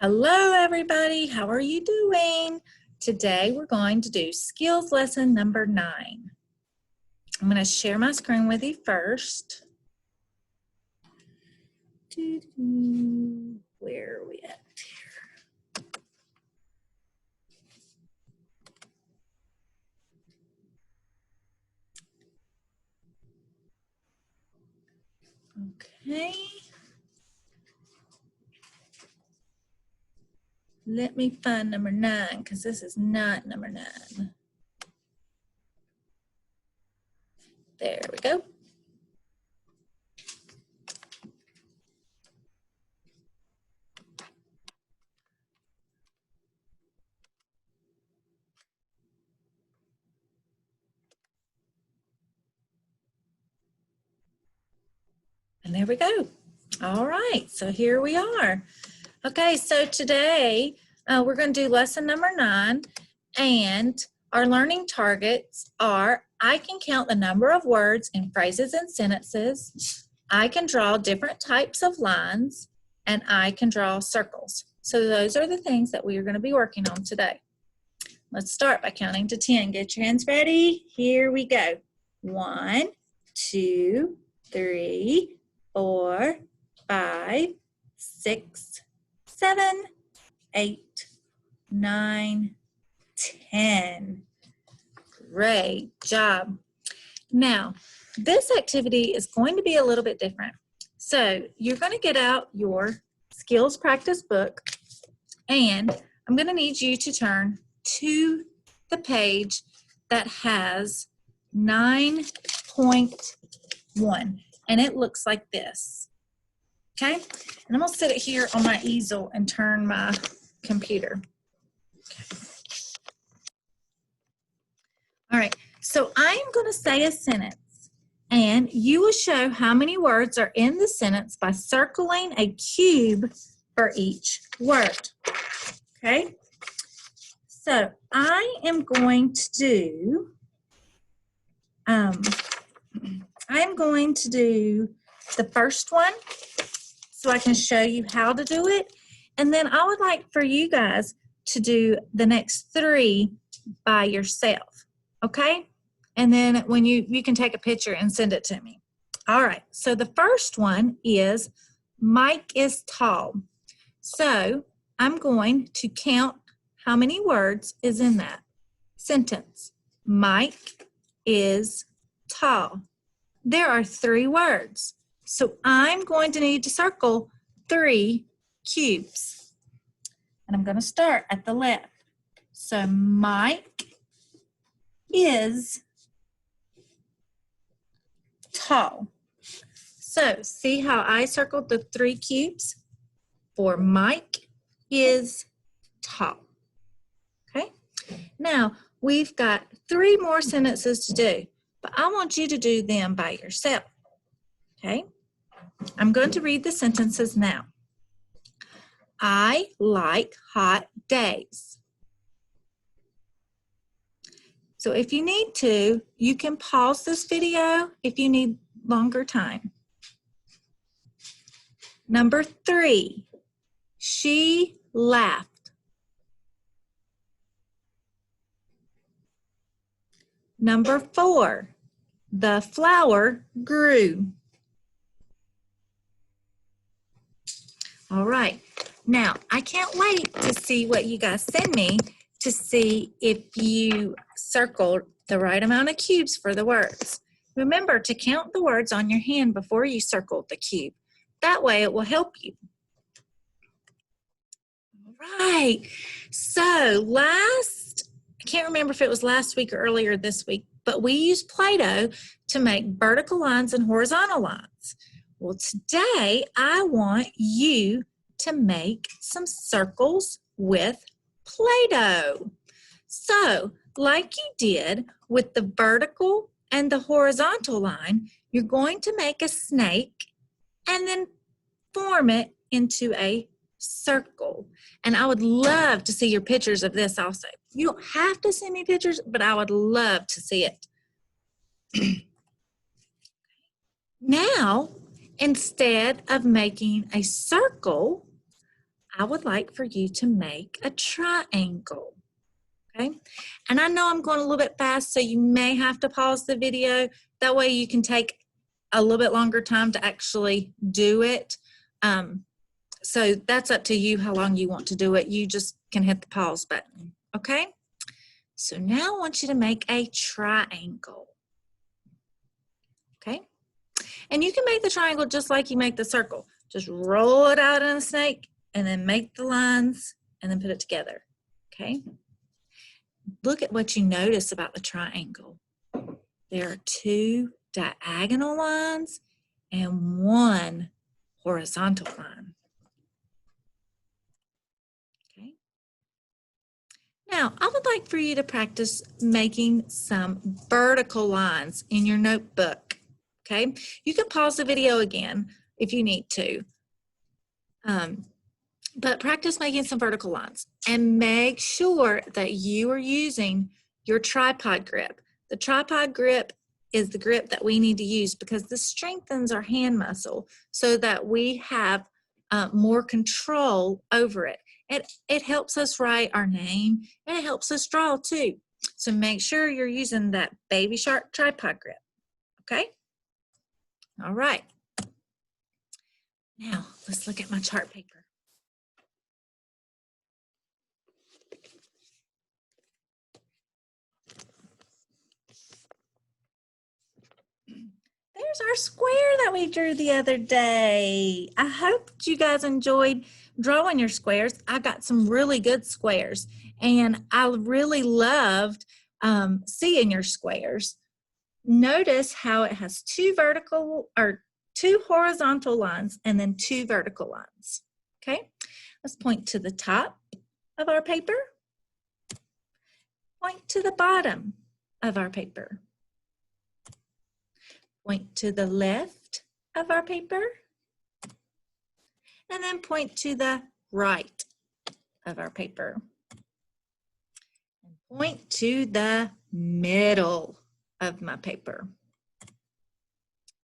Hello everybody, how are you doing? Today we're going to do skills lesson number 9. I'm going to share my screen with you first. Where are we at here? Okay. Let me find number 9 because this is not number 9. There we go. And there we go. All right, so here we are. Okay, so today we're going to do lesson number 9, and our learning targets are: I can count the number of words in phrases and sentences, I can draw different types of lines, and I can draw circles. So those are the things that we are going to be working on today. Let's start by counting to 10. Get your hands ready. Here we go. 1, 2, 3, 4, 5, 6, 7, 8, 9, 10. Great job. Now, this activity is going to be a little bit different. So you're going to get out your skills practice book, and I'm going to need you to turn to the page that has 9.1, and it looks like this. Okay, and I'm going to sit it here on my easel and turn my computer. Okay. All right, so I am going to say a sentence, and you will show how many words are in the sentence by circling a cube for each word. Okay, so I am going to do, the first one, so I can show you how to do it. And then I would like for you guys to do the next 3 by yourself, okay? And then when you can take a picture and send it to me. All right, so the first one is Mike is tall. So I'm going to count how many words is in that sentence. Mike is tall. There are 3 words. So I'm going to need to circle 3 cubes. And I'm going to start at the left. So Mike is tall. So see how I circled the 3 cubes? For Mike is tall. Okay? Now, we've got 3 more sentences to do, but I want you to do them by yourself. Okay? I'm going to read the sentences now. I like hot days. So if you need to, you can pause this video if you need longer time. Number 3, she laughed. Number 4, the flower grew. All right, now I can't wait to see what you guys send me to see if you circled the right amount of cubes for the words. Remember to count the words on your hand before you circle the cube. That way it will help you. All right, so I can't remember if it was last week or earlier this week, but we used Play-Doh to make vertical lines and horizontal lines. Well, today I want you to make some circles with Play-Doh. So, like you did with the vertical and the horizontal line, you're going to make a snake and then form it into a circle. And I would love to see your pictures of this also. You don't have to send me pictures, but I would love to see it. Now, instead of making a circle, I would like for you to make a triangle. Okay, and I know I'm going a little bit fast, so you may have to pause the video. That way you can take a little bit longer time to actually do it. So that's up to you how long you want to do it. You just can hit the pause button, okay? So now I want you to make a triangle, okay? And you can make the triangle just like you make the circle. Just roll it out in a snake and then make the lines and then put it together, okay? Look at what you notice about the triangle. There are 2 diagonal lines and 1 horizontal line. Okay. Now, I would like for you to practice making some vertical lines in your notebook. Okay. You can pause the video again if you need to. But practice making some vertical lines and make sure that you are using your tripod grip. The tripod grip is the grip that we need to use because this strengthens our hand muscle so that we have more control over it. It helps us write our name and it helps us draw too. So make sure you're using that Baby Shark tripod grip, okay? All right. Now, let's look at my chart paper. There's our square that we drew the other day. I hope you guys enjoyed drawing your squares. I got some really good squares, and I really loved seeing your squares. Notice how it has 2 horizontal lines and then 2 vertical lines. Okay, let's point to the top of our paper. Point to the bottom of our paper. Point to the left of our paper, and then point to the right of our paper. And point to the middle of my paper.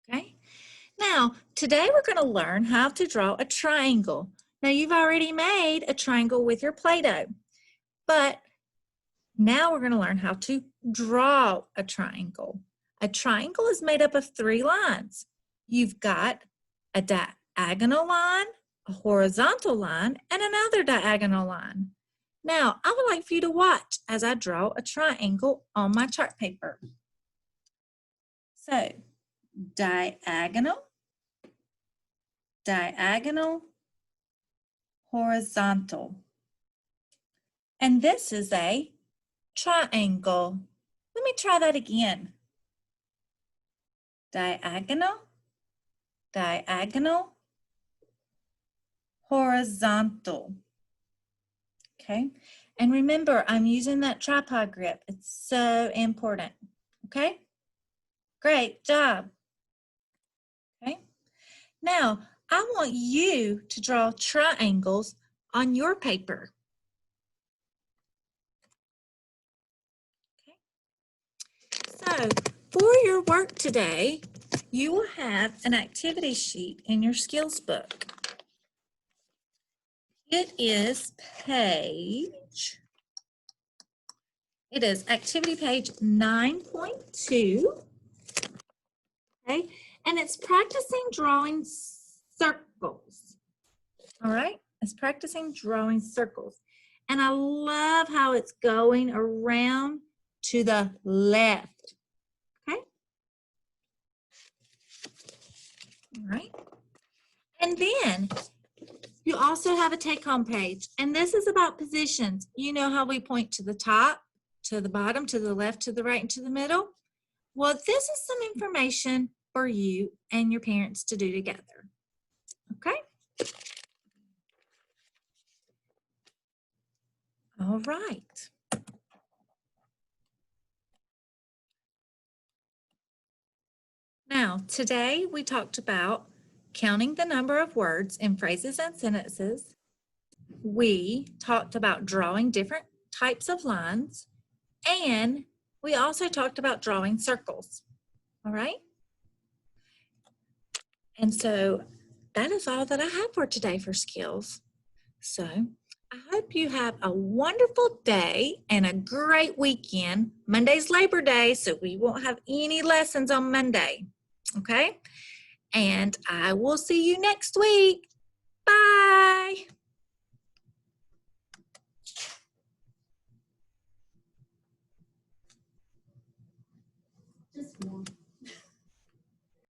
Okay, now today we're going to learn how to draw a triangle. Now you've already made a triangle with your Play-Doh, but now we're going to learn how to draw a triangle. A triangle is made up of 3 lines. You've got a diagonal line, a horizontal line, and another diagonal line. Now, I would like for you to watch as I draw a triangle on my chart paper. So, diagonal, diagonal, horizontal. And this is a triangle. Let me try that again. Diagonal, diagonal, horizontal. Okay, and remember, I'm using that tripod grip. It's so important. Okay, great job. Okay, now I want you to draw triangles on your paper. Okay, so for your work today, you will have an activity sheet in your skills book. It is activity page 9.2, okay, and it's practicing drawing circles, all right? It's practicing drawing circles, and I love how it's going around to the left, okay? All right, and then you also have a take-home page, and this is about positions. You know how we point to the top, to the bottom, to the left, to the right, and to the middle? Well, this is some information for you and your parents to do together, okay? All right. Now, today we talked about counting the number of words in phrases and sentences. We talked about drawing different types of lines, and we also talked about drawing circles, all right? And so that is all that I have for today for skills. So I hope you have a wonderful day and a great weekend. Monday's Labor Day, so we won't have any lessons on Monday. Okay? And I will see you next week.